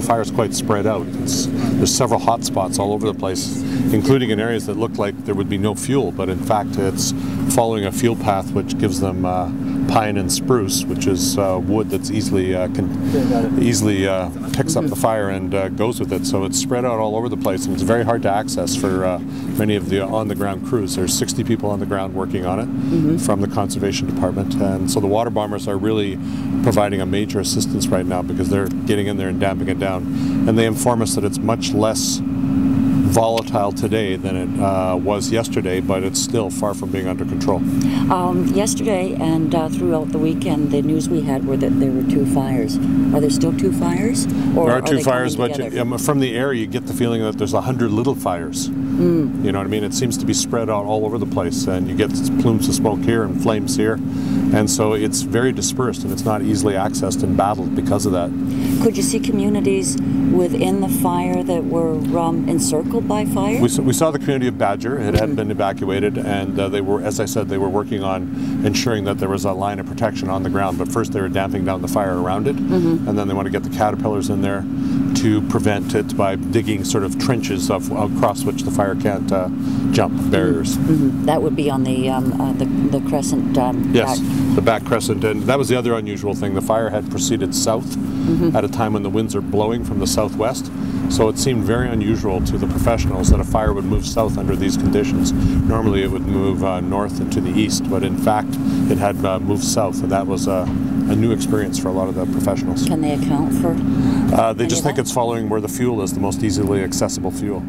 fire's quite spread out. There's several hot spots all over the place, including in areas that look like there would be no fuel, but in fact it's following a fuel path which gives them pine and spruce, which is wood that's easily picks up the fire and goes with it. So it's spread out all over the place, and it's very hard to access for many of the on-the-ground crews. There's 60 people on the ground working on it from the Conservation Department, and so the water bombers are really providing a major assistance right now because they're getting in there and damping it down. And they inform us that it's much less volatile today than it was yesterday, but it's still far from being under control. Yesterday and throughout the weekend, the news we had were that there were 2 fires. Are there still 2 fires? Or there are 2 fires, but from the air you get the feeling that there's 100 little fires. You know what I mean? It seems to be spread out all over the place, and you get plumes of smoke here and flames here, and so it's very dispersed and it's not easily accessed and battled because of that. Could you see communities within the fire that were encircled by fire? We saw the community of Badger. It had been evacuated, and they were, as I said, they were working on ensuring that there was a line of protection on the ground. But first they were damping down the fire around it, and then they want to get the caterpillars in there to prevent it by digging sort of trenches across which the fire can't jump, barriers. That would be on the crescent. Yes, the back crescent, and that was the other unusual thing. The fire had proceeded south at a time when the winds are blowing from the southwest. So it seemed very unusual to the professionals that a fire would move south under these conditions. Normally it would move north and to the east, but in fact it had moved south, and that was a new experience for a lot of the professionals. Can they account for They just think it's following where the fuel is, the most easily accessible fuel.